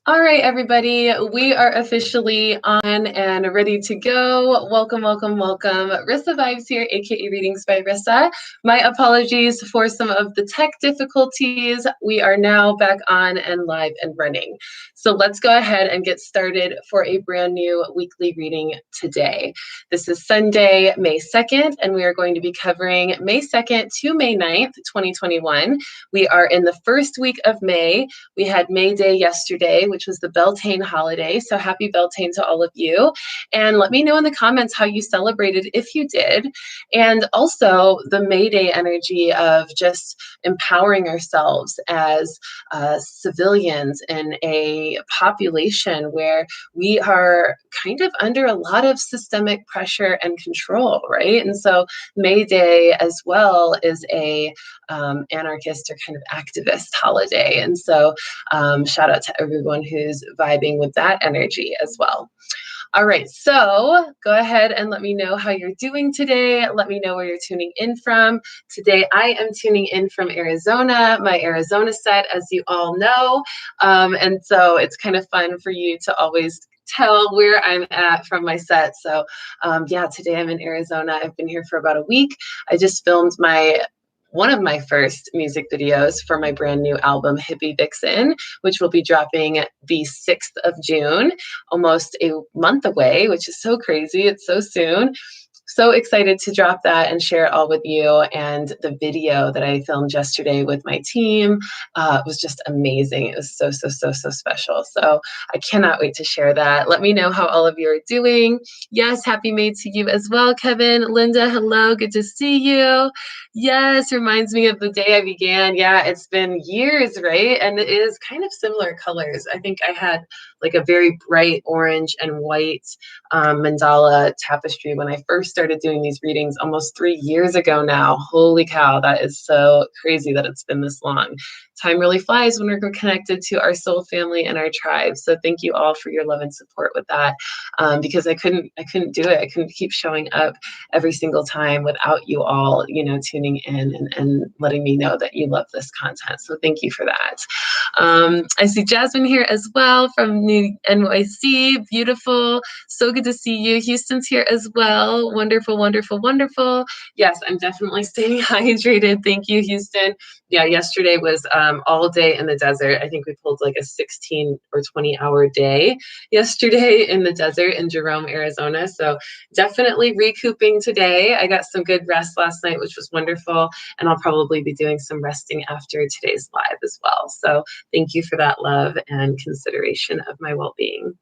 All right, everybody, we are officially on and ready to go. Welcome, welcome, welcome. Rissa Vibes here, aka Readings by Rissa. My apologies for some of the tech difficulties. We are now back on and live and running. So let's go ahead and get started for a brand new weekly reading today. This is Sunday, May 2nd, and we are going to be covering May 2nd to May 9th, 2021. We are in the first week of May. We had May Day yesterday, which was the Beltane holiday. So happy Beltane to all of you. And let me know in the comments how you celebrated if you did. And also the May Day energy of just empowering ourselves as civilians in a population where we are kind of under a lot of systemic pressure and control, right? And so May Day as well is a anarchist or kind of activist holiday. And so shout out to everyone who's vibing with that energy as well. All right, so go ahead and let me know how you're doing today. Let me know where you're tuning in from. Today, I am tuning in from Arizona, my Arizona set, as you all know. And so it's kind of fun for you to always tell where I'm at from my set. So yeah, today I'm in Arizona. I've been here for about a week. I just filmed one of my first music videos for my brand new album, Hippie Vixen, which will be dropping the 6th of June, almost a month away, which is so crazy. It's so soon. So excited to drop that and share it all with you. And the video that I filmed yesterday with my team was just amazing. It was so, so, so, so special. So I cannot wait to share that. Let me know how all of you are doing. Yes, happy May to you as well, Kevin. Linda, hello, good to see you. Yes, reminds me of the day I began. Yeah, it's been years, right? And it is kind of similar colors. I think I had like a very bright orange and white mandala tapestry when I first started doing these readings almost 3 years ago now. Holy cow, that is so crazy that it's been this long. Time really flies when we're connected to our soul family and our tribe. So thank you all for your love and support with that, because I couldn't do it. I couldn't keep showing up every single time without you all, tuning in and letting me know that you love this content. So thank you for that. I see Jasmine here as well from New NYC. Beautiful. So good to see you. Houston's here as well. Wonderful, wonderful, wonderful. Yes, I'm definitely staying hydrated. Thank you, Houston. Yeah, yesterday was all day in the desert. I think we pulled like a 16 or 20-hour day yesterday in the desert in Jerome, Arizona. So definitely recouping today. I got some good rest last night, which was wonderful. And I'll probably be doing some resting after today's live as well. So thank you for that love and consideration of my well-being.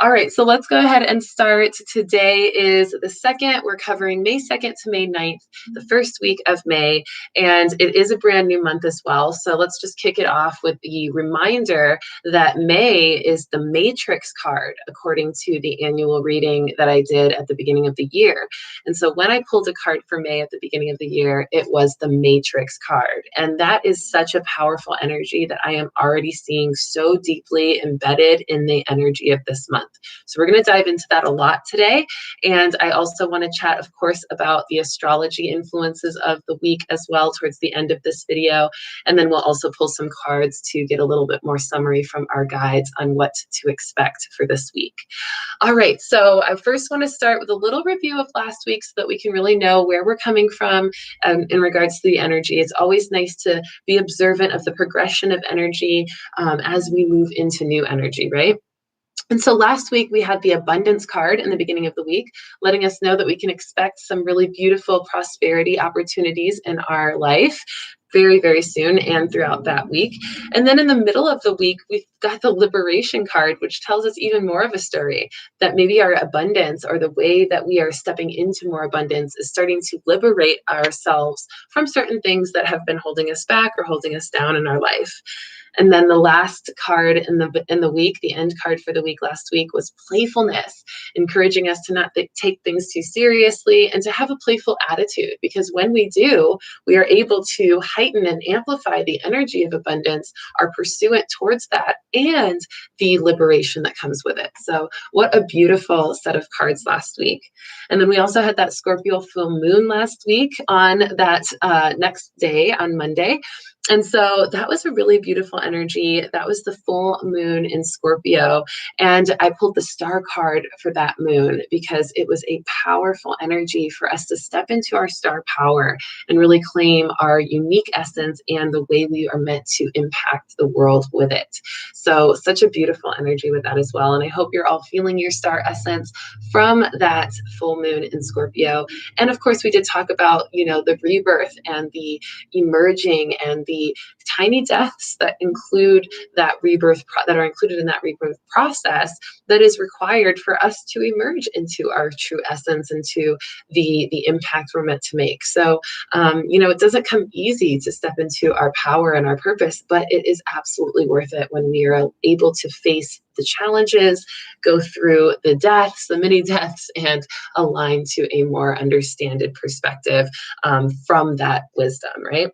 All right, so let's go ahead and start. Today is the 2nd. We're covering May 2nd to May 9th, the first week of May, and it is a brand new month as well. So let's just kick it off with the reminder that May is the matrix card, according to the annual reading that I did at the beginning of the year. And so when I pulled a card for May at the beginning of the year, it was the matrix card. And that is such a powerful energy that I am already seeing so deeply embedded in the energy of this month. So we're going to dive into that a lot today. And I also want to chat, of course, about the astrology influences of the week as well towards the end of this video. And then we'll also pull some cards to get a little bit more summary from our guides on what to expect for this week. All right, so I first want to start with a little review of last week so that we can really know where we're coming from in regards to the energy. It's always nice to be observant of the progression of energy as we move into new energy, right? And so last week we had the abundance card in the beginning of the week, letting us know that we can expect some really beautiful prosperity opportunities in our life very, very soon and throughout that week. And then in the middle of the week, we've got the liberation card, which tells us even more of a story that maybe our abundance or the way that we are stepping into more abundance is starting to liberate ourselves from certain things that have been holding us back or holding us down in our life. And then the last card in the week, the end card for the week last week, was playfulness, encouraging us to not take things too seriously and to have a playful attitude. Because when we do, we are able to heighten and amplify the energy of abundance, our pursuit towards that, and the liberation that comes with it. So what a beautiful set of cards last week. And then we also had that Scorpio full moon last week on that next day, on Monday. And so that was a really beautiful energy. That was the full moon in Scorpio. And I pulled the star card for that moon because it was a powerful energy for us to step into our star power and really claim our unique essence and the way we are meant to impact the world with it. So, such a beautiful energy with that as well. And I hope you're all feeling your star essence from that full moon in Scorpio. And of course, we did talk about, the rebirth and the emerging and the tiny deaths that include that that are included in that rebirth process that is required for us to emerge into our true essence, into the impact we're meant to make. So it doesn't come easy to step into our power and our purpose, but it is absolutely worth it when we are able to face the challenges, go through the deaths, the mini deaths, and align to a more understanded perspective from that wisdom, right?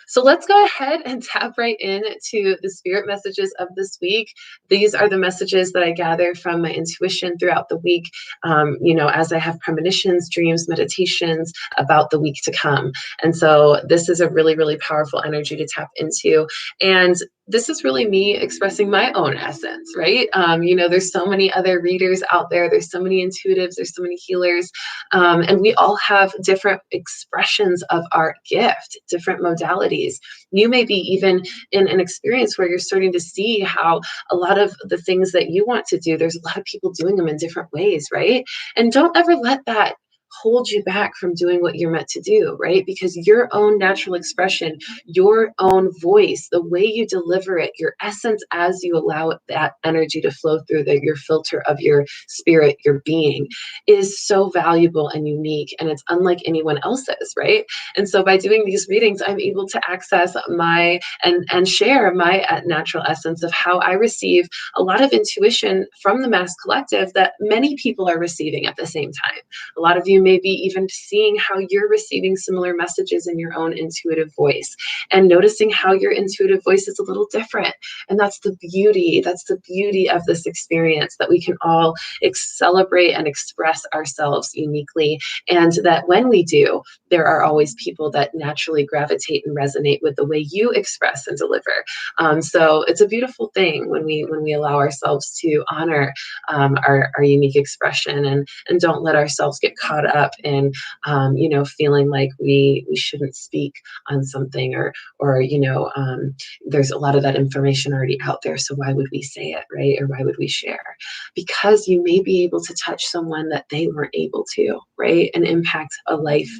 So let's go ahead and tap right into the spirit messages of this week. These are the messages that I gather from my intuition throughout the week, as I have premonitions, dreams, meditations about the week to come. And so this is a really, really powerful energy to tap into. And this is really me expressing my own essence, right? There's so many other readers out there. There's so many intuitives. There's so many healers. And we all have different expressions of our gift, different modalities. You may be even in an experience where you're starting to see how a lot of the things that you want to do, there's a lot of people doing them in different ways, right? And don't ever let that hold you back from doing what you're meant to do, right? Because your own natural expression, your own voice, the way you deliver it, your essence as you allow that energy to flow through your filter of your spirit, your being, is so valuable and unique, and it's unlike anyone else's, right? And so by doing these readings, I'm able to access my and share my natural essence of how I receive a lot of intuition from the mass collective that many people are receiving at the same time. A lot of you may be even seeing how you're receiving similar messages in your own intuitive voice and noticing how your intuitive voice is a little different. And that's the beauty. That's the beauty of this experience, that we can all celebrate and express ourselves uniquely. And that when we do, there are always people that naturally gravitate and resonate with the way you express and deliver. So it's a beautiful thing when we allow ourselves to honor our unique expression and don't let ourselves get caught up in feeling like we shouldn't speak on something or there's a lot of that information already out there, so why would we say it, right? Or why would we share? Because you may be able to touch someone that they weren't able to, right? And impact a life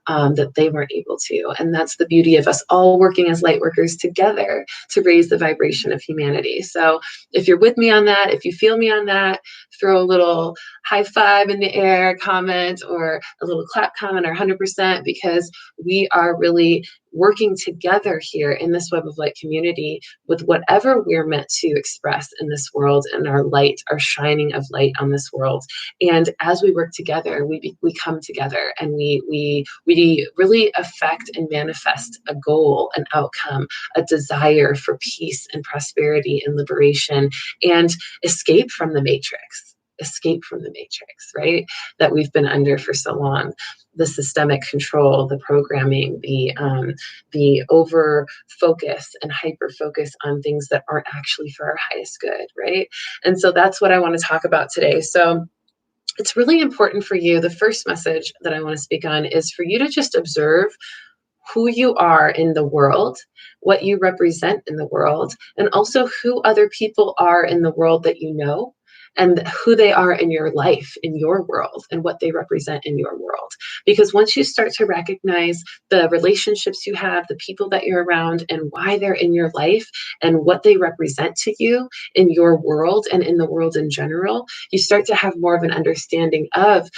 that they weren't able to. And that's the beauty of us all working as light workers together to raise the vibration of humanity. So if you're with me on that, if you feel me on that, throw a little high five in the air comment or a little clap comment or 100%, because we are really working together here in this web of light community with whatever we're meant to express in this world, and our light, our shining of light on this world. And as we work together, we come together, and we really affect and manifest a goal, an outcome, a desire for peace and prosperity and liberation and escape from the matrix, right? That we've been under for so long. The systemic control, the programming, the over focus and hyper focus on things that aren't actually for our highest good, right? And so that's what I want to talk about today. So it's really important for you. The first message that I want to speak on is for you to just observe who you are in the world, what you represent in the world, and also who other people are in the world that you know, and who they are in your life, in your world, and what they represent in your world. Because once you start to recognize the relationships you have, the people that you're around, and why they're in your life, and what they represent to you in your world and in the world in general, you start to have more of an understanding of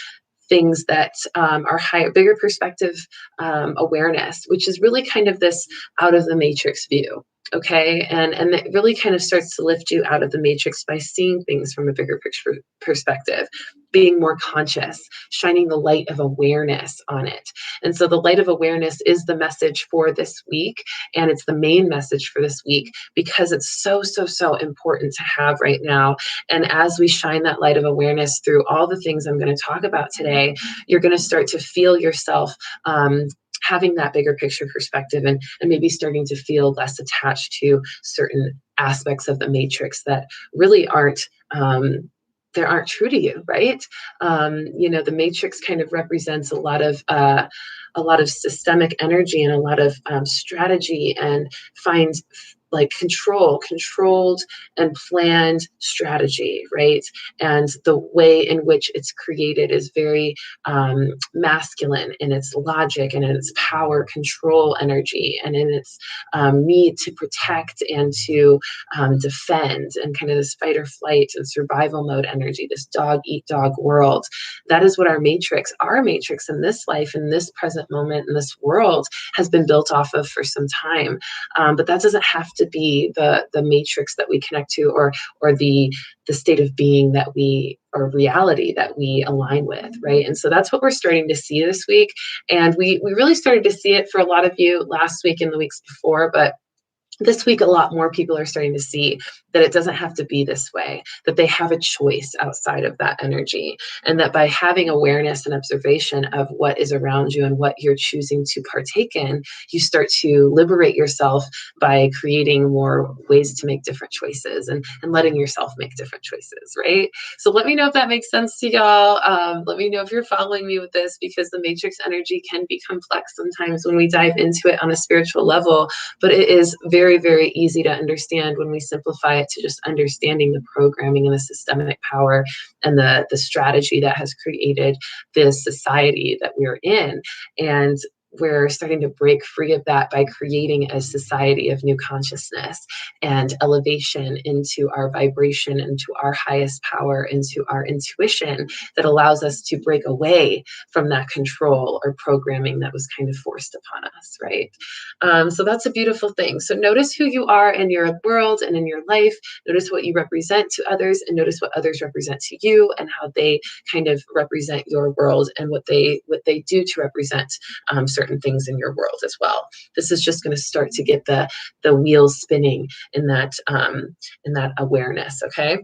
things that are higher, bigger perspective awareness, which is really kind of this out of the matrix view. Okay. And it really kind of starts to lift you out of the matrix by seeing things from a bigger picture perspective, being more conscious, shining the light of awareness on it. And so the light of awareness is the message for this week. And it's the main message for this week because it's so, so, so important to have right now. And as we shine that light of awareness through all the things I'm going to talk about today, you're going to start to feel yourself having that bigger picture perspective, and maybe starting to feel less attached to certain aspects of the matrix that really aren't they aren't true to you, right? The matrix kind of represents a lot of systemic energy and a lot of strategy, and finds like controlled and planned strategy, right? And the way in which it's created is very masculine in its logic and in its power control energy, and in its need to protect and to defend, and kind of this fight or flight and survival mode energy, this dog eat dog world. That is what our matrix in this life, in this present moment, in this world, has been built off of for some time. But that doesn't have to be the matrix that we connect to, or the state of being that we, or reality that we align with, right? And so that's what we're starting to see this week. And we really started to see it for a lot of you last week and the weeks before, but this week, a lot more people are starting to see that it doesn't have to be this way, that they have a choice outside of that energy, and that by having awareness and observation of what is around you and what you're choosing to partake in, you start to liberate yourself by creating more ways to make different choices, and letting yourself make different choices, right? So let me know if that makes sense to y'all. Let me know if you're following me with this, because the matrix energy can be complex sometimes when we dive into it on a spiritual level, but it is very, very easy to understand when we simplify it to just understanding the programming and the systemic power and the strategy that has created this society that we're in. And we're starting to break free of that by creating a society of new consciousness and elevation into our vibration, into our highest power, into our intuition, that allows us to break away from that control or programming that was kind of forced upon us, right? So that's a beautiful thing. So notice who you are in your world and in your life. Notice what you represent to others, and notice what others represent to you, and how they kind of represent your world, and what they do to represent certain things in your world as well. This is just going to start to get the wheels spinning in that awareness. Okay.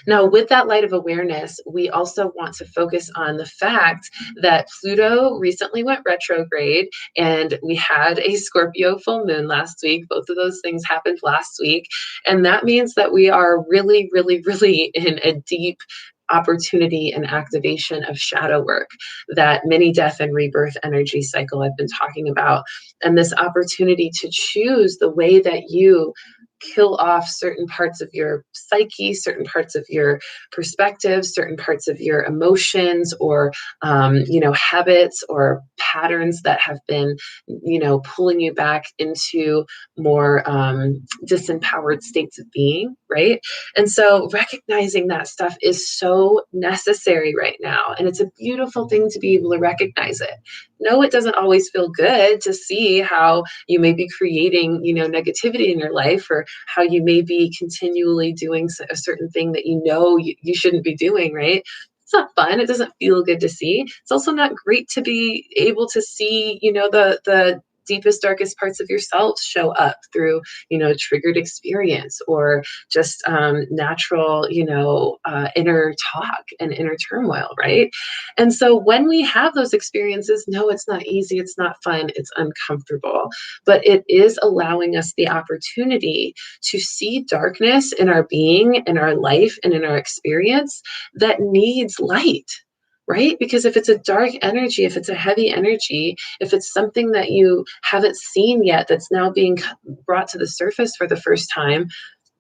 Now, with that light of awareness, we also want to focus on the fact that Pluto recently went retrograde, and we had a Scorpio full moon last week. Both of those things happened last week. And that means that we are really, really, really in a deep opportunity and activation of shadow work, that mini death and rebirth energy cycle I've been talking about. And this opportunity to choose the way that you kill off certain parts of your psyche, certain parts of your perspective, certain parts of your emotions, or habits or patterns that have been pulling you back into more disempowered states of being, right? And so recognizing that stuff is so necessary right now, and it's a beautiful thing to be able to recognize it. No, it doesn't always feel good to see how you may be creating negativity in your life, or how you may be continually doing a certain thing that you shouldn't be doing, right? It's not fun. It doesn't feel good to see. It's also not great to be able to see, the deepest, darkest parts of yourself show up through, triggered experience, or just natural, inner talk and inner turmoil, right? And so when we have those experiences, no, it's not easy, it's not fun, it's uncomfortable, but it is allowing us the opportunity to see darkness in our being, in our life, and in our experience that needs light. Right? Because if it's a dark energy, if it's a heavy energy, if it's something that you haven't seen yet that's now being brought to the surface for the first time,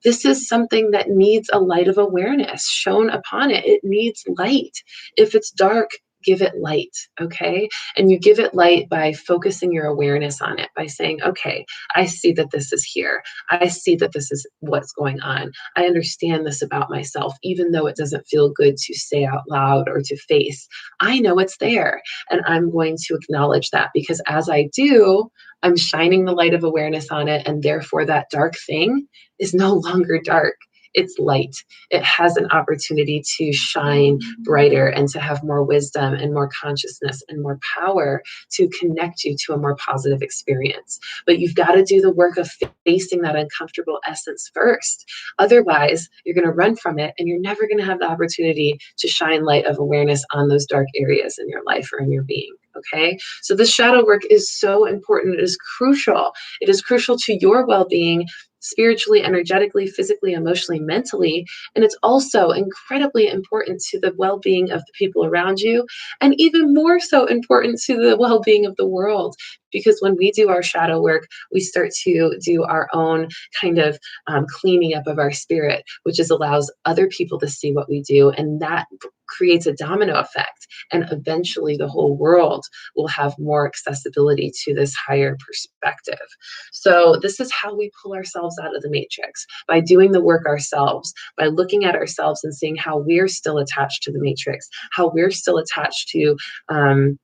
this is something that needs a light of awareness shown upon it. It needs light. If it's dark, give it light, okay? And you give it light by focusing your awareness on it, by saying, okay, I see that this is here. I see that this is what's going on. I understand this about myself, even though it doesn't feel good to say out loud or to face. I know it's there, and I'm going to acknowledge that, because as I do, I'm shining the light of awareness on it, and therefore that dark thing is no longer dark. it's light. It has an opportunity to shine brighter and to have more wisdom and more consciousness and more power to connect you to a more positive experience. But you've got to do the work of facing that uncomfortable essence first. Otherwise, you're going to run from it and you're never going to have the opportunity to shine light of awareness on those dark areas in your life or in your being. Okay, so this shadow work is so important. It is crucial. It is crucial to your well-being, spiritually, energetically, physically, emotionally, mentally. And it's also incredibly important to the well-being of the people around you, and even more so important to the well-being of the world. Because when we do our shadow work, we start to do our own kind of cleaning up of our spirit, which is allows other people to see what we do. And that creates a domino effect. And eventually the whole world will have more accessibility to this higher perspective. So this is how we pull ourselves out of the matrix, by doing the work ourselves, by looking at ourselves and seeing how we're still attached to the matrix, how we're still attached to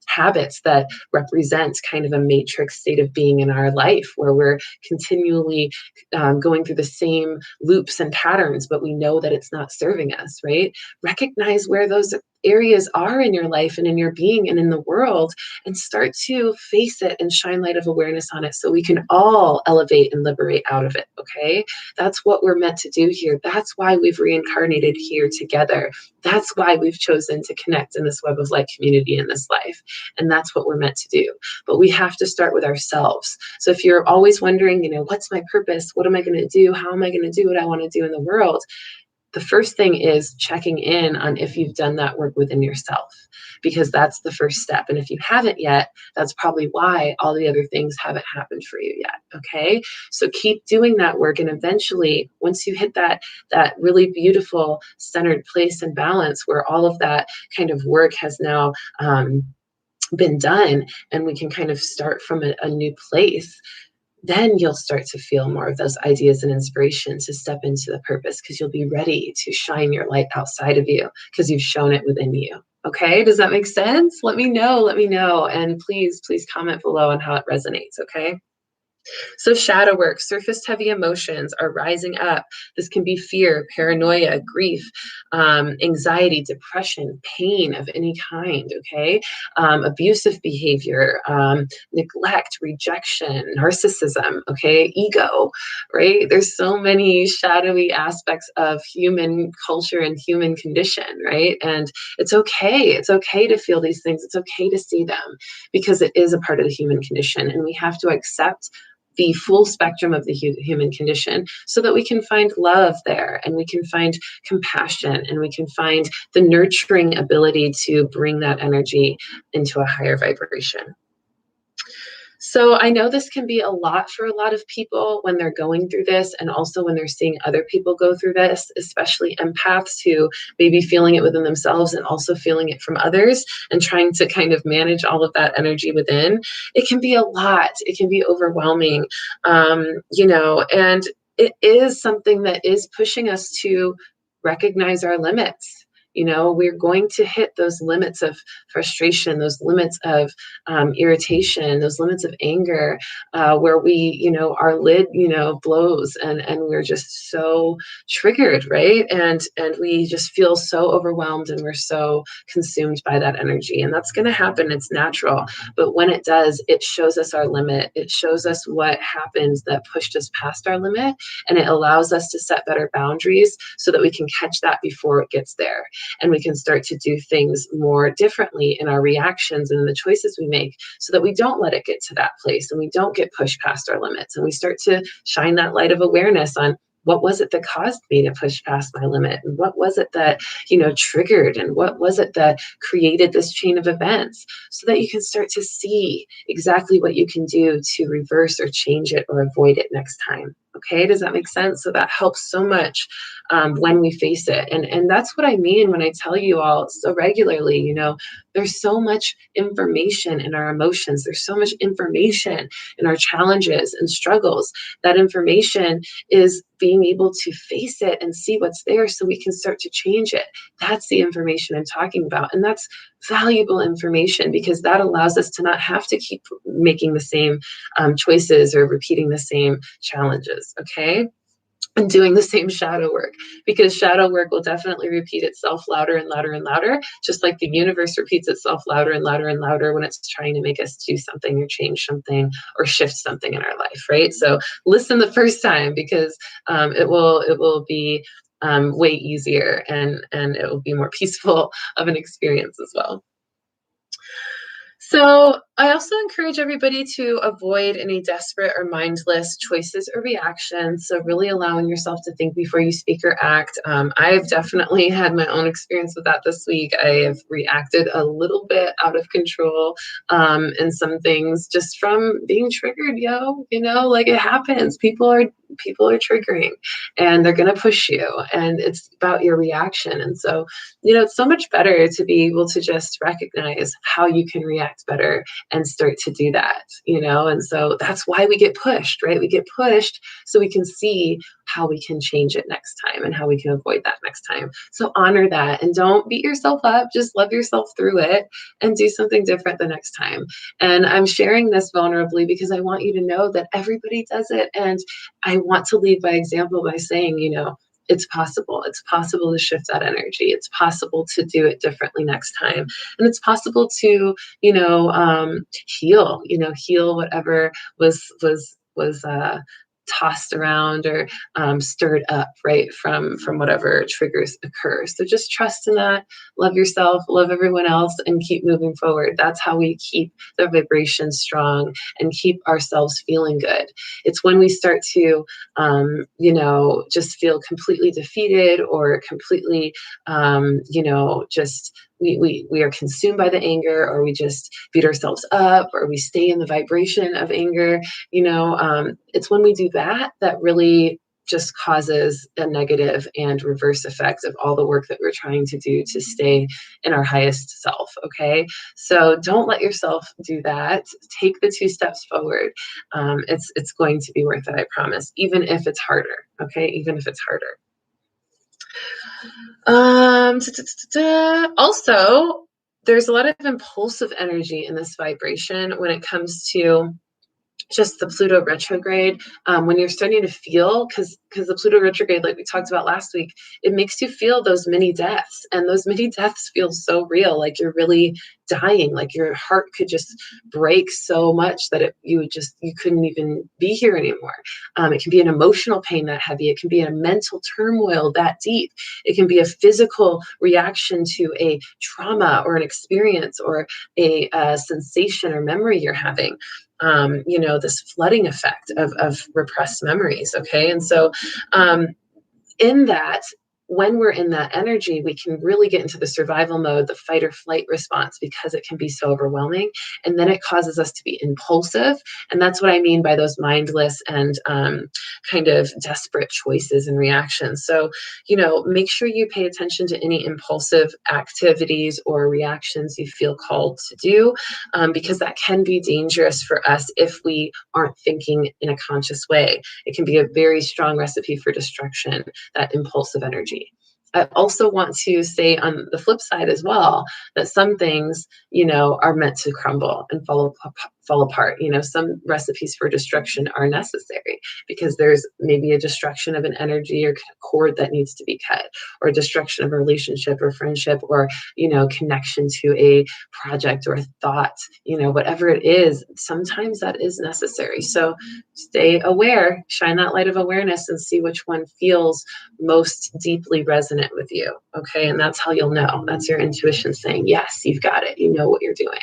habits that represent kind of a matrix state of being in our life, where we're continually going through the same loops and patterns, but we know that it's not serving us, right? Recognize where those areas are in your life and in your being and in the world, and start to face it and shine light of awareness on it so we can all elevate and liberate out of it. Okay, that's what we're meant to do here. That's why we've reincarnated here together. That's why we've chosen to connect in this web of light community in this life, and that's what we're meant to do. But we have to start with ourselves. So if you're always wondering, what's my purpose, what am I going to do, how am I going to do what I want to do in the world, the first thing is checking in on if you've done that work within yourself, because that's the first step. And if you haven't yet, that's probably why all the other things haven't happened for you yet. Okay, so keep doing that work, and eventually, once you hit that really beautiful centered place and balance, where all of that kind of work has now been done, and we can kind of start from a new place, then you'll start to feel more of those ideas and inspiration to step into the purpose, because you'll be ready to shine your light outside of you because you've shown it within you. Okay, does that make sense? Let me know. And please comment below on how it resonates. Okay. So shadow work, surfaced heavy emotions are rising up. This can be fear, paranoia, grief, anxiety, depression, pain of any kind, okay? Abusive behavior, neglect, rejection, narcissism, okay? Ego, right? There's so many shadowy aspects of human culture and human condition, right? And it's okay. It's okay to feel these things. It's okay to see them, because it is a part of the human condition, and we have to accept the full spectrum of the human condition so that we can find love there, and we can find compassion, and we can find the nurturing ability to bring that energy into a higher vibration. So I know this can be a lot for a lot of people when they're going through this, and also when they're seeing other people go through this, especially empaths who may be feeling it within themselves and also feeling it from others, and trying to kind of manage all of that energy within. It can be a lot. It can be overwhelming, and it is something that is pushing us to recognize our limits. We're going to hit those limits of frustration, those limits of irritation, those limits of anger, where we, our lid, blows, and we're just so triggered, right? And we just feel so overwhelmed, and we're so consumed by that energy. And that's going to happen. It's natural. But when it does, it shows us our limit. It shows us what happens that pushed us past our limit, and it allows us to set better boundaries so that we can catch that before it gets there. And we can start to do things more differently in our reactions and in the choices we make, so that we don't let it get to that place, and we don't get pushed past our limits, and we start to shine that light of awareness on what was it that caused me to push past my limit, and what was it that triggered, and what was it that created this chain of events, so that you can start to see exactly what you can do to reverse or change it or avoid it next time. Okay, does that make sense? So that helps so much when we face it. And that's what I mean when I tell you all so regularly, there's so much information in our emotions. There's so much information in our challenges and struggles. That information is being able to face it and see what's there so we can start to change it. That's the information I'm talking about. And that's valuable information, because that allows us to not have to keep making the same choices or repeating the same challenges. Okay. and doing the same shadow work, because shadow work will definitely repeat itself louder and louder and louder, just like the universe repeats itself louder and louder and louder when it's trying to make us do something or change something or shift something in our life, right? So listen the first time, because it will be way easier, and it will be more peaceful of an experience as well. So I also encourage everybody to avoid any desperate or mindless choices or reactions. So really allowing yourself to think before you speak or act. I've definitely had my own experience with that this week. I have reacted a little bit out of control in some things, just from being triggered, like it happens. People are triggering, and they're going to push you, and it's about your reaction. And so, it's so much better to be able to just recognize how you can react better and start to do that, and so that's why we get pushed, right? We get pushed so we can see how we can change it next time and how we can avoid that next time. So honor that, and don't beat yourself up. Just love yourself through it and do something different the next time. And I'm sharing this vulnerably because I want you to know that everybody does it, and I want to lead by example by saying, it's possible. It's possible to shift that energy. It's possible to do it differently next time. And it's possible to, heal whatever was tossed around or stirred up, right, from whatever triggers occur. So just trust in that, love yourself, love everyone else, and keep moving forward. That's how we keep the vibration strong and keep ourselves feeling good. It's when we start to, just feel completely defeated or completely, just we are consumed by the anger, or we just beat ourselves up, or we stay in the vibration of anger. It's when we do that really just causes a negative and reverse effect of all the work that we're trying to do to stay in our highest self. Okay, so don't let yourself do that. Take the 2 steps forward. It's going to be worth it, I promise, even if it's harder. Okay, even if it's harder. Also, there's a lot of impulsive energy in this vibration when it comes to just the Pluto retrograde. When you're starting to feel, because the Pluto retrograde, like we talked about last week, it makes you feel those mini deaths, and those mini deaths feel so real, like you're really dying, like your heart could just break so much that you couldn't even be here anymore. It can be an emotional pain that heavy. It can be a mental turmoil that deep. It can be a physical reaction to a trauma or an experience or a sensation or memory you're having. This flooding effect of repressed memories. Okay. And so, in that, when we're in that energy, we can really get into the survival mode, the fight or flight response, because it can be so overwhelming. And then it causes us to be impulsive. And that's what I mean by those mindless and kind of desperate choices and reactions. So, make sure you pay attention to any impulsive activities or reactions you feel called to do, because that can be dangerous for us if we aren't thinking in a conscious way. It can be a very strong recipe for destruction, that impulsive energy. I also want to say on the flip side as well, that some things, are meant to crumble and fall apart. Some recipes for destruction are necessary because there's maybe a destruction of an energy or cord that needs to be cut, or destruction of a relationship or friendship, or, connection to a project or a thought, whatever it is, sometimes that is necessary. So stay aware, shine that light of awareness, and see which one feels most deeply resonant with you. Okay. And that's how you'll know. That's your intuition saying, yes, you've got it. You know what you're doing.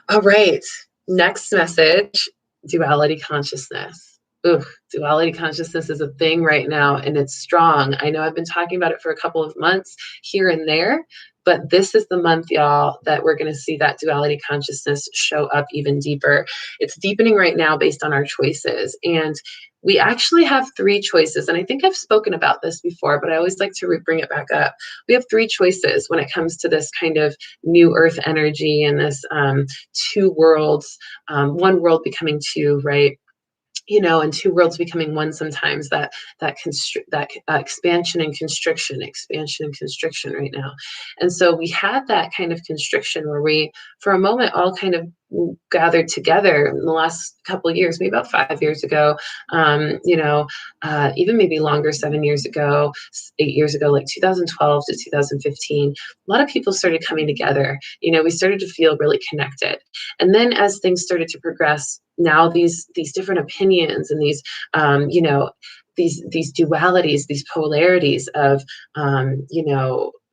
All right. Next message, duality consciousness. Ooh, duality consciousness is a thing right now, and it's strong. I know I've been talking about it for a couple of months here and there, but this is the month, y'all, that we're going to see that duality consciousness show up even deeper. It's deepening right now based on our choices. And we actually have 3 choices. And I think I've spoken about this before, but I always like to bring it back up. We have 3 choices when it comes to this kind of new earth energy and this 2 worlds, 1 world becoming 2, right? and two worlds becoming one sometimes, that expansion and constriction right now. And so we had that kind of constriction where we, for a moment, all kind of gathered together in the last couple of years, maybe about 5 years ago, even maybe longer, 7 years ago, 8 years ago, like 2012 to 2015, a lot of people started coming together. We started to feel really connected. And then as things started to progress, now these different opinions and these dualities, these polarities of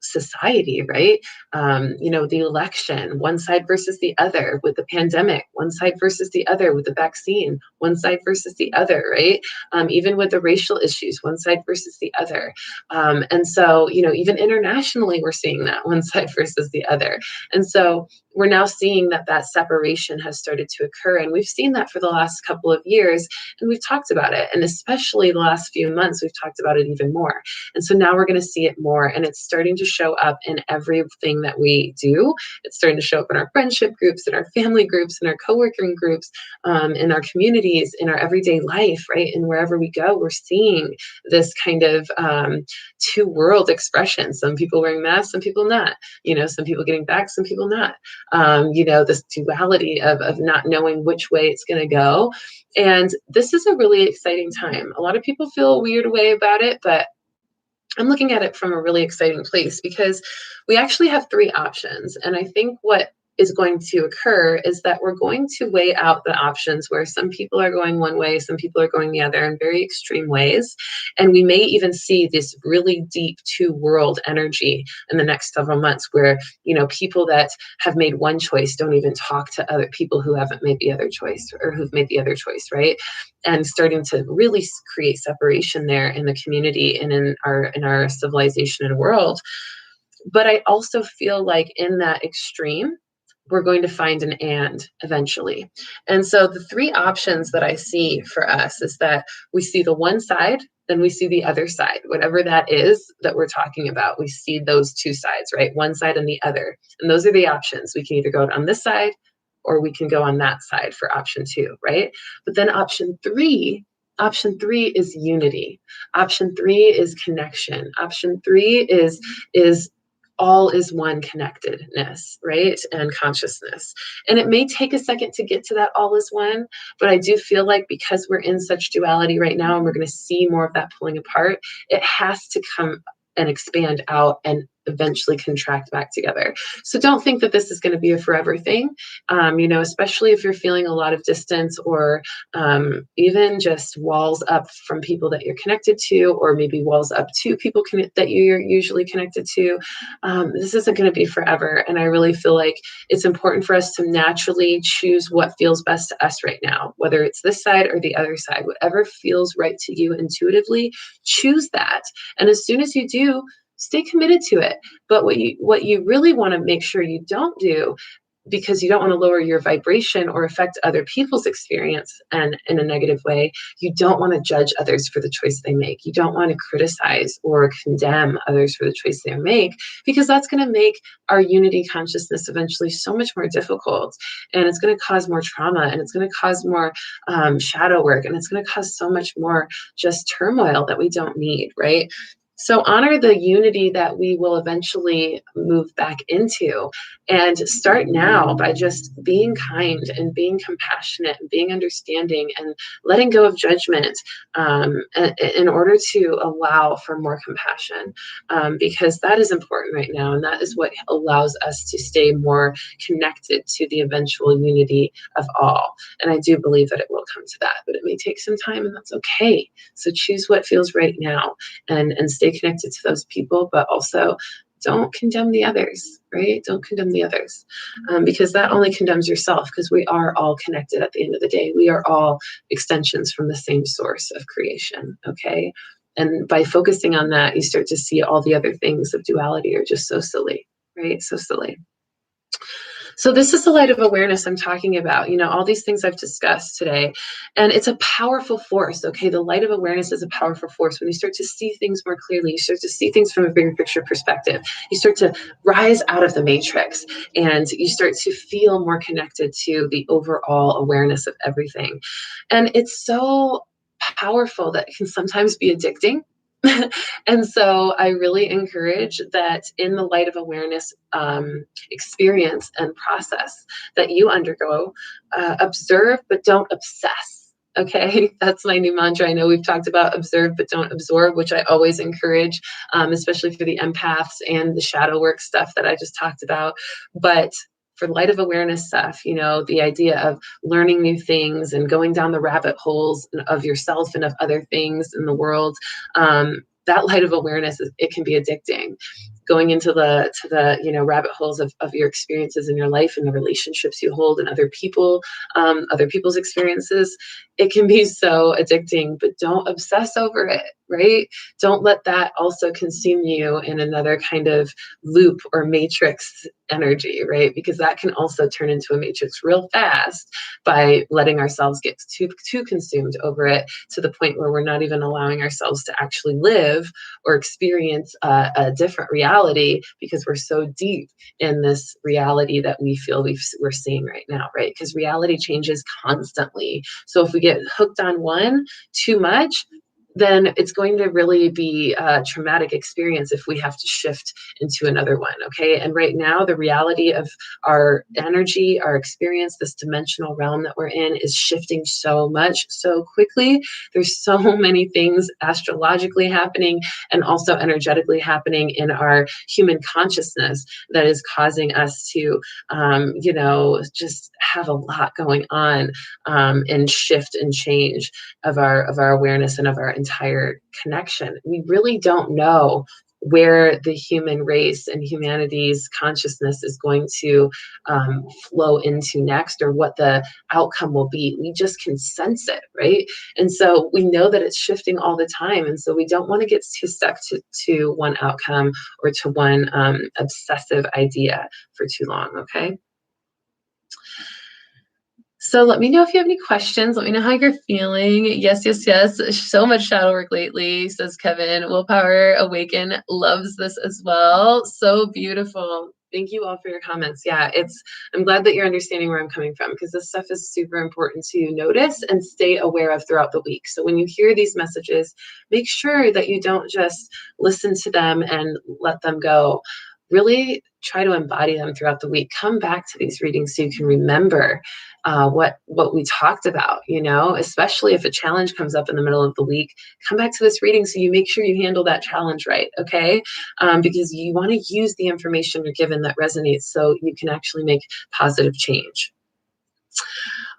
society, right? The election, one side versus the other with the pandemic, one side versus the other with the vaccine, one side versus the other, right? Even with the racial issues, one side versus the other. And so, even internationally, we're seeing that one side versus the other. And so we're now seeing that separation has started to occur. And we've seen that for the last couple of years, and we've talked about it. And especially the last few months, we've talked about it even more. And so now we're going to see it more, and it's starting to show up in everything that we do. It's starting to show up in our friendship groups, in our family groups, in our co-working groups, in our communities, in our everyday life, right? And wherever we go, we're seeing this kind of two world expression. Some people wearing masks, some people not, some people getting back, some people not. This duality of not knowing which way it's going to go. And this is a really exciting time. A lot of people feel a weird way about it, but I'm looking at it from a really exciting place because we actually have three options. And I think what is going to occur is that we're going to weigh out the options where some people are going one way, some people are going the other in very extreme ways. And we may even see this really deep two-world energy in the next several months where, people that have made one choice don't even talk to other people who haven't made the other choice or who've made the other choice, right? And starting to really create separation there in the community and in our civilization and world. But I also feel like in that extreme, we're going to find an and eventually. And so the three options that I see for us is that we see the one side, then we see the other side, whatever that is that we're talking about. We see those two sides, right? One side and the other. And those are the options. We can either go on this side or we can go on that side for option two, right? But then option three is unity. Option three is connection. Option three is all is one connectedness, right? And consciousness. And it may take a second to get to that all is one, but I do feel like because we're in such duality right now and we're going to see more of that pulling apart, it has to come and expand out and eventually contract back together. So don't think that this is going to be a forever thing, especially if you're feeling a lot of distance or even just walls up from people that you're connected to, or maybe walls up to people that you're usually connected to. This isn't going to be forever. And I really feel like it's important for us to naturally choose what feels best to us right now, whether it's this side or the other side, whatever feels right to you intuitively, choose that. And as soon as you do, stay committed to it. But what you really want to make sure you don't do, because you don't want to lower your vibration or affect other people's experience and in a negative way, you don't want to judge others for the choice they make. You don't want to criticize or condemn others for the choice they make, because that's going to make our unity consciousness eventually so much more difficult, and it's going to cause more trauma, and it's going to cause more shadow work, and it's going to cause so much more just turmoil that we don't need, right? So honor the unity that we will eventually move back into, and start now by just being kind and being compassionate and being understanding and letting go of judgment in order to allow for more compassion, because that is important right now, and that is what allows us to stay more connected to the eventual unity of all. And I do believe that it will come to that, but it may take some time, and that's okay. So choose what feels right now, and stay connected to those people, but also don't condemn the others, right? Don't condemn the others, because that only condemns yourself, because we are all connected at the end of the day. We are all extensions from the same source of creation, okay? And by focusing on that, you start to see all the other things of duality are just so silly, right? So silly. So this is the light of awareness I'm talking about, all these things I've discussed today. And it's a powerful force, okay? The light of awareness is a powerful force. When you start to see things more clearly, you start to see things from a bigger picture perspective. You start to rise out of the matrix and you start to feel more connected to the overall awareness of everything. And it's so powerful that it can sometimes be addicting. And so I really encourage that in the light of awareness experience and process that you undergo, observe but don't obsess. Okay, that's my new mantra. I know we've talked about observe but don't absorb, which I always encourage, especially for the empaths and the shadow work stuff that I just talked about. But for light of awareness stuff, the idea of learning new things and going down the rabbit holes of yourself and of other things in the world, that light of awareness, it can be addicting. Going into the rabbit holes of your experiences in your life and the relationships you hold and other people's experiences, it can be so addicting. But don't obsess over it, right? Don't let that also consume you in another kind of loop or matrix energy, right? Because that can also turn into a matrix real fast by letting ourselves get too consumed over it, to the point where we're not even allowing ourselves to actually live or experience a different reality, because we're so deep in this reality that we feel we're seeing right now, right? Because reality changes constantly. So if we get hooked on one too much, then it's going to really be a traumatic experience if we have to shift into another one, okay? And right now, the reality of our energy, our experience, this dimensional realm that we're in is shifting so much, so quickly. There's so many things astrologically happening and also energetically happening in our human consciousness that is causing us to, just have a lot going on, and shift and change of our awareness and of our entire connection. We really don't know where the human race and humanity's consciousness is going to flow into next, or what the outcome will be. We just can sense it, right? And so we know that it's shifting all the time. And so we don't want to get too stuck to one outcome or to one obsessive idea for too long, okay? So let me know if you have any questions. Let me know how you're feeling. Yes, yes, yes. So much shadow work lately, says Kevin. Willpower Awaken loves this as well. So beautiful. Thank you all for your comments. Yeah, I'm glad that you're understanding where I'm coming from, because this stuff is super important to notice and stay aware of throughout the week. So when you hear these messages, make sure that you don't just listen to them and let them go. Really try to embody them throughout the week. Come back to these readings so you can remember what we talked about, especially if a challenge comes up in the middle of the week. Come back to this reading so you make sure you handle that challenge right, okay? Because you want to use the information you're given that resonates so you can actually make positive change.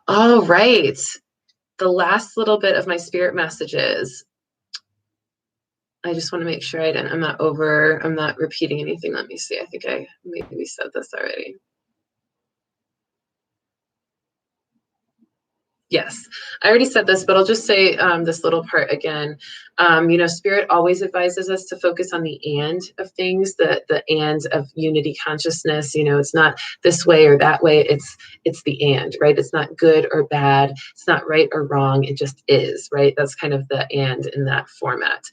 All right. The last little bit of my spirit messages. I just want to make sure I'm not repeating anything. Let me see. I think I maybe said this already. Yes, I already said this, but I'll just say this little part again. Spirit always advises us to focus on the and of things, the and of unity consciousness. It's not this way or that way. It's the and, right? It's not good or bad. It's not right or wrong. It just is, right? That's kind of the and in that format.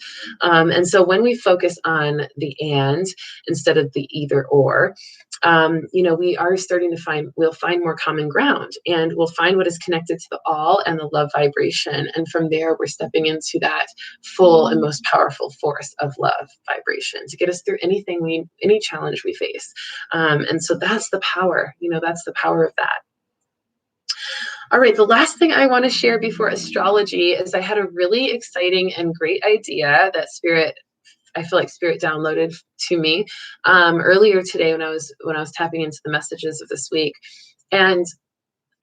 And so when we focus on the and instead of the either or, we are starting to we'll find more common ground, and we'll find what is connected to the all and the love vibration. And from there, we're stepping into that full and most powerful force of love vibration to get us through any challenge we face. And so that's the power, that's the power of that. All right, the last thing I want to share before astrology is I had a really exciting and great idea that I feel like Spirit downloaded to me earlier today when I was tapping into the messages of this week. And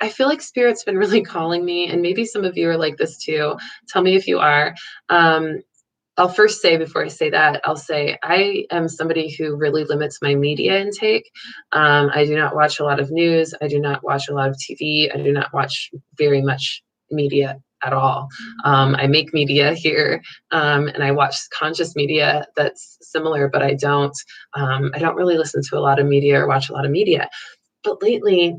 I feel like Spirit's been really calling me, and maybe some of you are like this too. Tell me if you are. I'll first say, before I say that, I'll say I am somebody who really limits my media intake. I do not watch a lot of news. I do not watch a lot of TV. I do not watch very much media at all. I make media here, and I watch conscious media that's similar, but I don't really listen to a lot of media or watch a lot of media. But lately,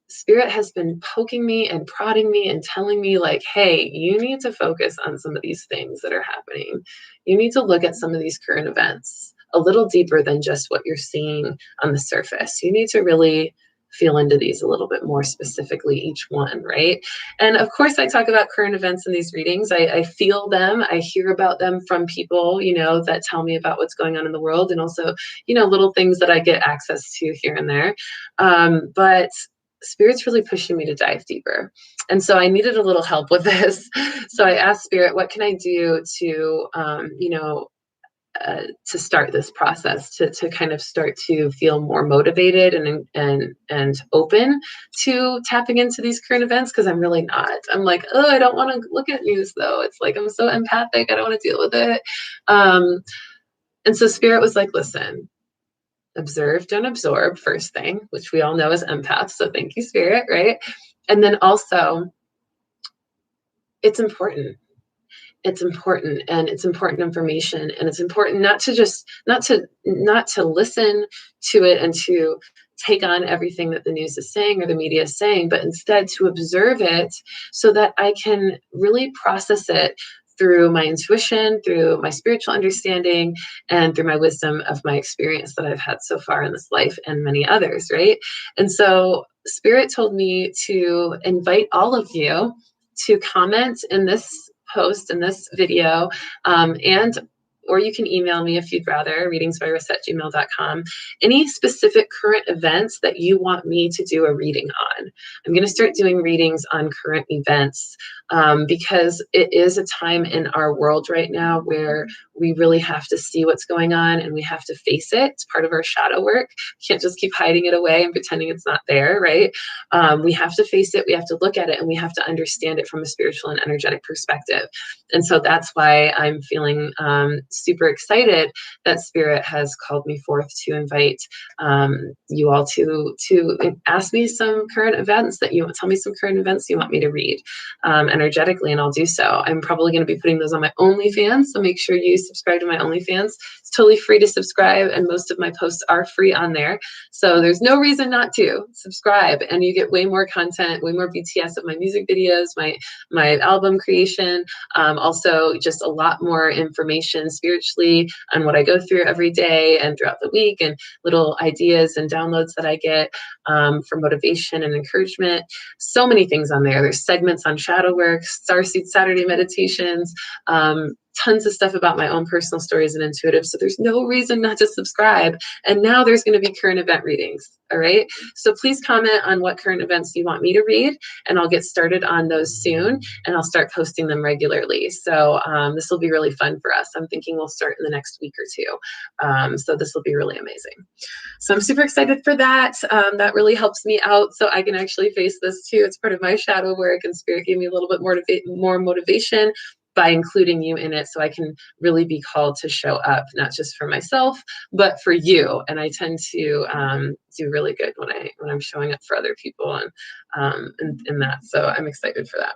Spirit has been poking me and prodding me and telling me, like, hey, you need to focus on some of these things that are happening. You need to look at some of these current events a little deeper than just what you're seeing on the surface. You need to really feel into these a little bit more specifically, each one, right? And of course, I talk about current events in these readings. I feel them. I hear about them from people, that tell me about what's going on in the world, and also, little things that I get access to here and there. But Spirit's really pushing me to dive deeper. And so I needed a little help with this. So I asked Spirit, what can I do to, to start this process, to kind of start to feel more motivated and open to tapping into these current events? Because I'm really not. I'm like, oh, I don't want to look at news though. It's like I'm so empathic. I don't want to deal with it. And so Spirit was like, listen, observe, don't absorb, first thing, which we all know is empaths. So thank you, Spirit, right? And then also, it's important. It's important, and it's important information, and it's important not to listen to it and to take on everything that the news is saying or the media is saying, but instead to observe it so that I can really process it through my intuition, through my spiritual understanding, and through my wisdom of my experience that I've had so far in this life and many others, right? And so Spirit told me to invite all of you to comment in this post, in this video, or you can email me if you'd rather, readingsbyrissa@gmail.com, any specific current events that you want me to do a reading on. I'm going to start doing readings on current events because it is a time in our world right now where we really have to see what's going on and we have to face it. It's part of our shadow work. We can't just keep hiding it away and pretending it's not there, right? We have to face it, we have to look at it, and we have to understand it from a spiritual and energetic perspective. And so that's why I'm feeling super excited that Spirit has called me forth to invite you all to ask me some current events that tell me some current events you want me to read energetically, and I'll do so. I'm probably going to be putting those on my OnlyFans, so make sure you subscribe to my OnlyFans. It's totally free to subscribe, and most of my posts are free on there. So there's no reason not to subscribe, and you get way more content, way more BTS of my music videos, my album creation, also just a lot more information spiritually on what I go through every day and throughout the week, and little ideas and downloads that I get for motivation and encouragement. So many things on there. There's segments on shadow work, Starseed Saturday meditations, tons of stuff about my own personal stories and intuitive. So there's no reason not to subscribe. And now there's going to be current event readings. All right. So please comment on what current events you want me to read, and I'll get started on those soon, and I'll start posting them regularly. So this will be really fun for us. I'm thinking we'll start in the next week or two. So this will be really amazing. So I'm super excited for that. That really helps me out so I can actually face this too. It's part of my shadow work, and Spirit gave me a little bit more motivation by including you in it, so I can really be called to show up, not just for myself, but for you. And I tend to do really good when I'm showing up for other people and in that. So I'm excited for that.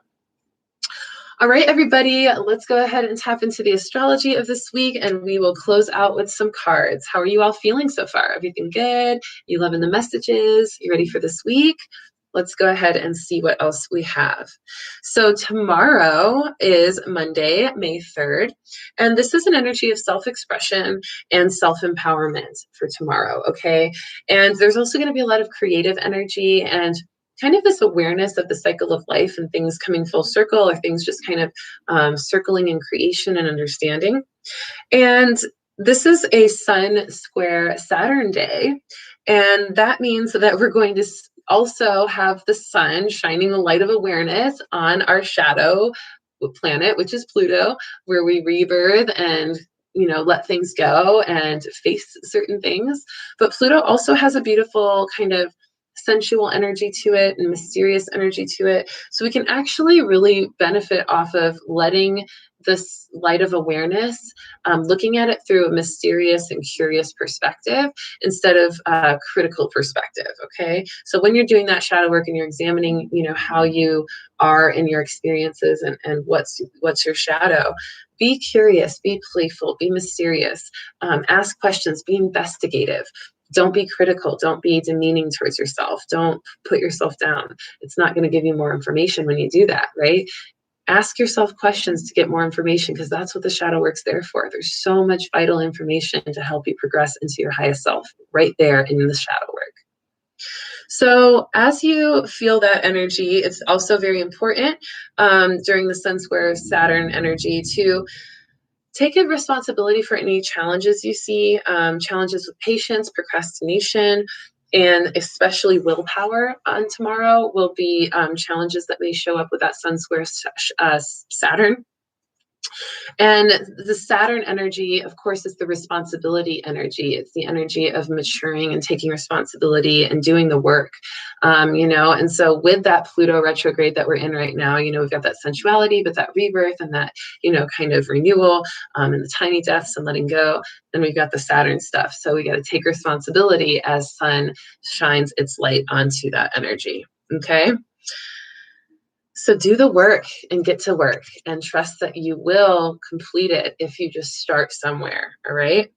All right, everybody, let's go ahead and tap into the astrology of this week, and we will close out with some cards. How are you all feeling so far? Everything good? You loving the messages? You ready for this week? Let's go ahead and see what else we have. So tomorrow is Monday, May 3rd, and this is an energy of self-expression and self-empowerment for tomorrow, okay? And there's also going to be a lot of creative energy and kind of this awareness of the cycle of life and things coming full circle, or things just kind of circling in creation and understanding. And this is a Sun square Saturn day, and that means that we're going to also have the sun shining the light of awareness on our shadow planet, which is Pluto, where we rebirth and let things go and face certain things. But Pluto also has a beautiful kind of sensual energy to it and mysterious energy to it. So we can actually really benefit off of letting this light of awareness, looking at it through a mysterious and curious perspective instead of a critical perspective, okay? So when you're doing that shadow work and you're examining, how you are in your experiences and what's your shadow, be curious, be playful, be mysterious, ask questions, be investigative. Don't be critical. Don't be demeaning towards yourself. Don't put yourself down. It's not going to give you more information when you do that, right? Ask yourself questions to get more information, because that's what the shadow work's there for. There's so much vital information to help you progress into your highest self right there in the shadow work. So as you feel that energy, it's also very important during the Sun square Saturn energy to take a responsibility for any challenges you see, challenges with patience, procrastination, and especially willpower on tomorrow will be challenges that may show up with that Sun square Saturn. And the Saturn energy, of course, is the responsibility energy. It's the energy of maturing and taking responsibility and doing the work, and so with that Pluto retrograde that we're in right now, we've got that sensuality, but that rebirth and that, kind of renewal and the tiny deaths and letting go. And we've got the Saturn stuff. So we got to take responsibility as Sun shines its light onto that energy. Okay. So do the work and get to work and trust that you will complete it if you just start somewhere. All right.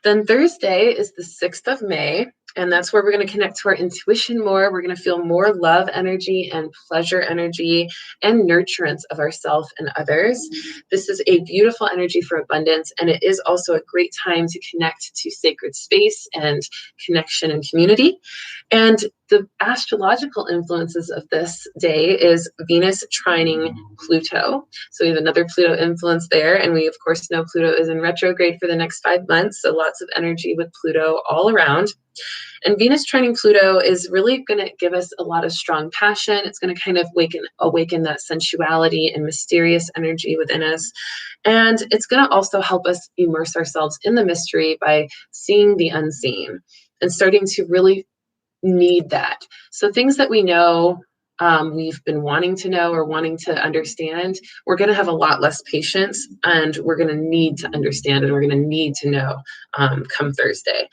Then Thursday is the 6th of May, and that's where we're going to connect to our intuition more. We're going to feel more love energy and pleasure energy and nurturance of ourselves and others. This is a beautiful energy for abundance, and it is also a great time to connect to sacred space and connection and community. And the astrological influences of this day is Venus trining Pluto. So we have another Pluto influence there. And we, of course, know Pluto is in retrograde for the next 5 months. So lots of energy with Pluto all around. And Venus trining Pluto is really going to give us a lot of strong passion. It's going to kind of awaken that sensuality and mysterious energy within us. And it's going to also help us immerse ourselves in the mystery by seeing the unseen and starting to really need that. So things that we know, we've been wanting to know or wanting to understand, we're going to have a lot less patience, and we're going to need to understand, and we're going to need to know come Thursday.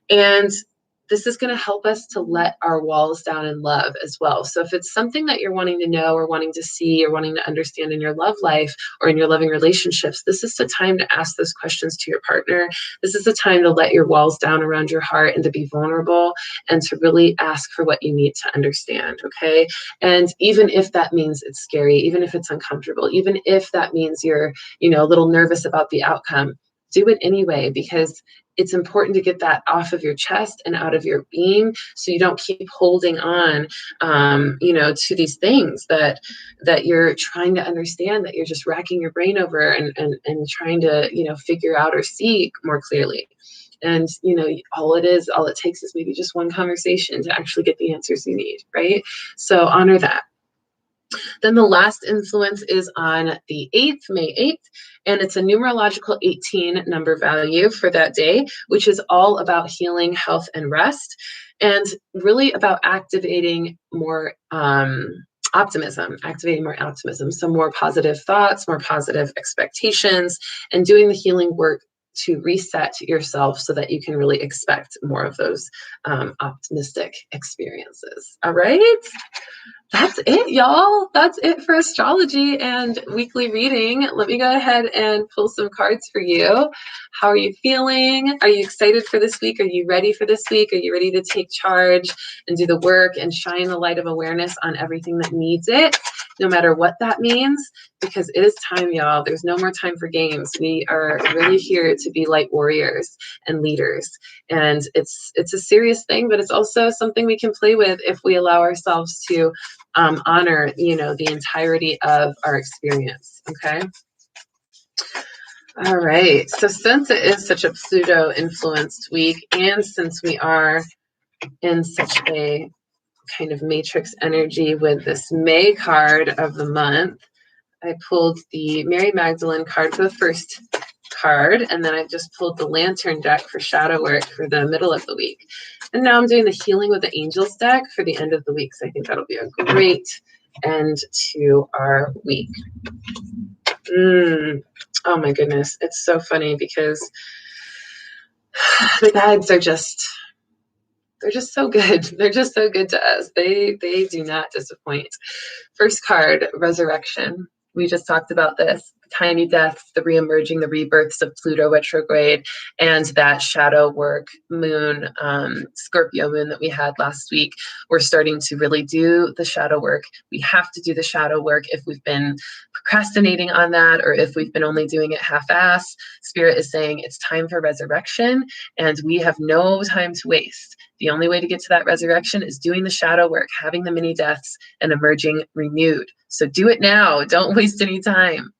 And this is going to help us to let our walls down in love as well. So if it's something that you're wanting to know or wanting to see or wanting to understand in your love life or in your loving relationships, this is the time to ask those questions to your partner. This is the time to let your walls down around your heart and to be vulnerable and to really ask for what you need to understand, okay? And even if that means it's scary, even if it's uncomfortable, even if that means you're, a little nervous about the outcome, do it anyway, because it's important to get that off of your chest and out of your being, so you don't keep holding on, to these things that you're trying to understand, that you're just racking your brain over and trying to, figure out or see more clearly. And, all it takes is maybe just one conversation to actually get the answers you need, right? So honor that. Then the last influence is on the 8th, May 8th, and it's a numerological 18 number value for that day, which is all about healing, health, and rest, and really about activating more optimism. So more positive thoughts, more positive expectations, and doing the healing work to reset yourself so that you can really expect more of those optimistic experiences. All right. That's it, y'all. That's it for astrology and weekly reading. Let me go ahead and pull some cards for you. How are you feeling? Are you excited for this week? Are you ready for this week? Are you ready to take charge and do the work and shine the light of awareness on everything that needs it, no matter what that means? Because it is time, y'all. There's no more time for games. We are really here to be light warriors and leaders. And it's a serious thing, but it's also something we can play with if we allow ourselves to honor, the entirety of our experience. Okay. All right. So since it is such a Pluto influenced week, and since we are in such a kind of matrix energy with this May card of the month, I pulled the Mary Magdalene card for the first card, and then I just pulled the Lantern deck for shadow work for the middle of the week. And now I'm doing the Healing with the Angels deck for the end of the week. So I think that'll be a great end to our week. Oh my goodness. It's so funny because the guides are they're just so good. They're just so good to us. They do not disappoint. First card, Resurrection. We just talked about this. tiny deaths, the reemerging, the rebirths of Pluto retrograde, and that shadow work moon, Scorpio moon that we had last week. We're starting to really do the shadow work. We have to do the shadow work if we've been procrastinating on that, or if we've been only doing it half-ass. Spirit is saying it's time for resurrection, and we have no time to waste. The only way to get to that resurrection is doing the shadow work, having the mini deaths, and emerging renewed. So do it now. Don't waste any time.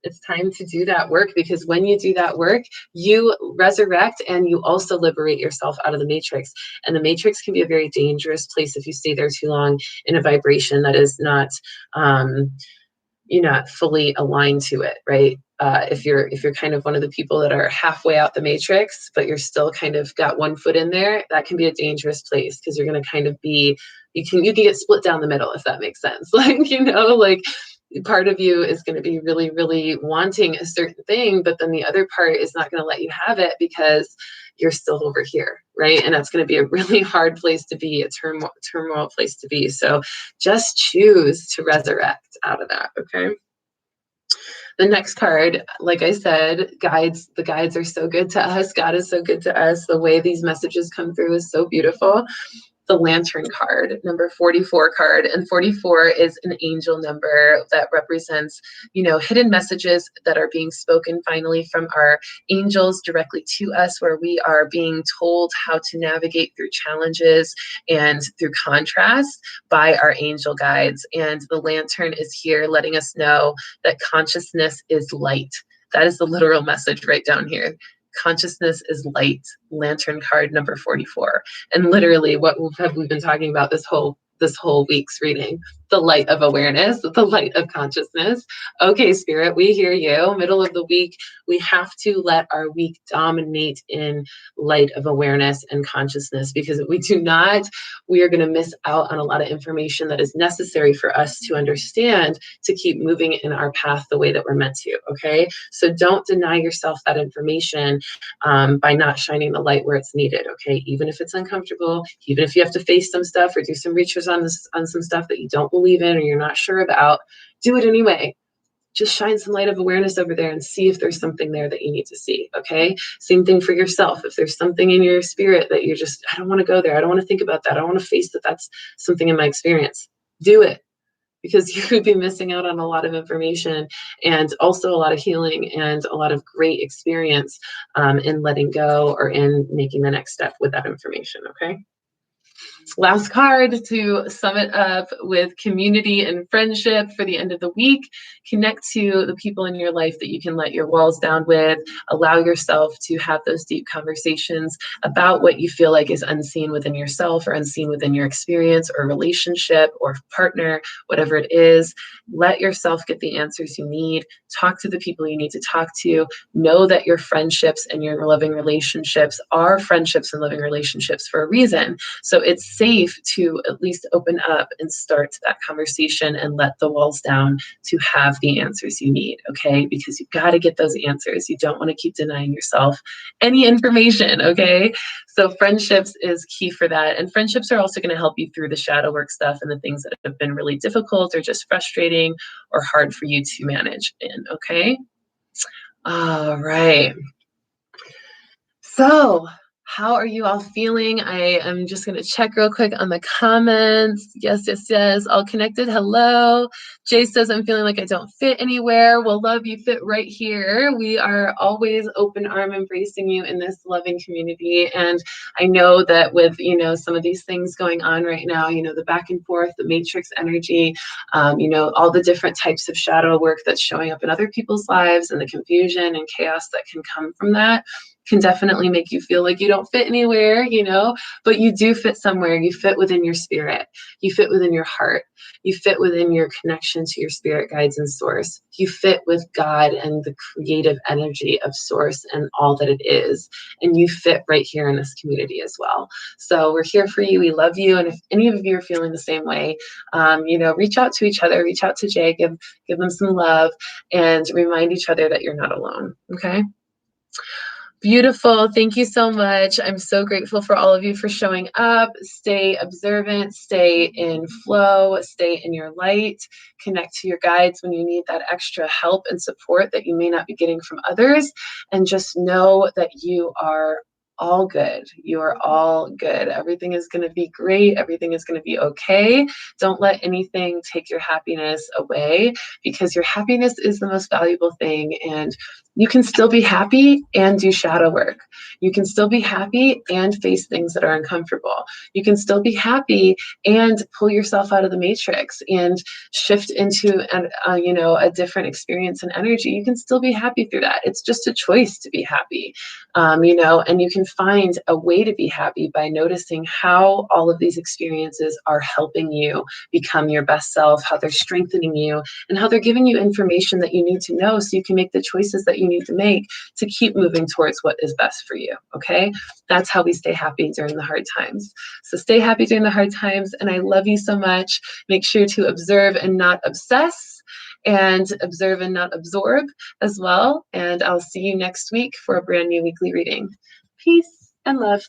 It's time to do that work, because when you do that work, you resurrect and you also liberate yourself out of the matrix. And the matrix can be a very dangerous place if you stay there too long in a vibration that is not, you're not fully aligned to it, right? If you're kind of one of the people that are halfway out the matrix, but you're still kind of got one foot in there, that can be a dangerous place, because you're going to kind of be, you can get split down the middle, if that makes sense. Like, like part of you is going to be really, really wanting a certain thing, but then the other part is not going to let you have it because you're still over here, right? And that's going to be a really hard place to be, a turmoil place to be. So just choose to resurrect out of that, okay? The next card, like I said, guides. The guides are so good to us. God is so good to us. The way these messages come through is so beautiful. The Lantern card, number 44 card, and 44 is an angel number that represents, hidden messages that are being spoken finally from our angels directly to us, where we are being told how to navigate through challenges and through contrast by our angel guides. And the lantern is here letting us know that consciousness is light. That is the literal message right down here. Consciousness is light. Lantern card number 44. And literally what have we been talking about this whole week's reading? The light of awareness, the light of consciousness. Okay, Spirit, we hear you. Middle of the week, we have to let our week dominate in light of awareness and consciousness, because if we do not, we are going to miss out on a lot of information that is necessary for us to understand, to keep moving in our path the way that we're meant to, okay? So don't deny yourself that information by not shining the light where it's needed, okay? Even if it's uncomfortable, even if you have to face some stuff or do some research on some stuff that you don't believe in or you're not sure about, do it anyway. Just shine some light of awareness over there and see if there's something there that you need to see, okay? Same thing for yourself. If there's something in your spirit that you're just, I don't want to go there, I don't want to think about that, I don't want to face that that's something in my experience, do it. Because you could be missing out on a lot of information, and also a lot of healing and a lot of great experience in letting go or in making the next step with that information, okay? Last card to sum it up with community and friendship for the end of the week. Connect to the people in your life that you can let your walls down with. Allow yourself to have those deep conversations about what you feel like is unseen within yourself or unseen within your experience or relationship or partner, whatever it is. Let yourself get the answers you need. Talk to the people you need to talk to. Know that your friendships and your loving relationships are friendships and loving relationships for a reason. So it's safe to at least open up and start that conversation and let the walls down to have the answers you need, okay? Because you've got to get those answers. You don't want to keep denying yourself any information, okay? So friendships is key for that. And friendships are also going to help you through the shadow work stuff and the things that have been really difficult or just frustrating or hard for you to manage in, okay? All right. So, how are you all feeling? I am just going to check real quick on the comments. Yes. All connected. Hello. Jay says, I'm feeling like I don't fit anywhere. Well, love, you fit right here. We are always open arm embracing you in this loving community. And I know that with, some of these things going on right now, the back and forth, the matrix energy, all the different types of shadow work that's showing up in other people's lives and the confusion and chaos that can come from that, can definitely make you feel like you don't fit anywhere, but you do fit somewhere. You fit within your spirit. You fit within your heart. You fit within your connection to your spirit guides and source. You fit with God and the creative energy of source and all that it is. And you fit right here in this community as well. So we're here for you. We love you. And if any of you are feeling the same way, reach out to each other, reach out to Jay, give them some love, and remind each other that you're not alone. Okay. Beautiful. Thank you so much. I'm so grateful for all of you for showing up. Stay observant, stay in flow, stay in your light, connect to your guides when you need that extra help and support that you may not be getting from others. And just know that you are all good. You are all good. Everything is going to be great. Everything is going to be okay. Don't let anything take your happiness away, because your happiness is the most valuable thing. And you can still be happy and do shadow work. You can still be happy and face things that are uncomfortable. You can still be happy and pull yourself out of the matrix and shift into a different experience and energy. You can still be happy through that. It's just a choice to be happy, and you can find a way to be happy by noticing how all of these experiences are helping you become your best self, how they're strengthening you, and how they're giving you information that you need to know so you can make the choices that you need to make to keep moving towards what is best for you. Okay? That's how we stay happy during the hard times. So stay happy during the hard times, and I love you so much. Make sure to observe and not obsess, and observe and not absorb as well. And I'll see you next week for a brand new weekly reading. Peace and love.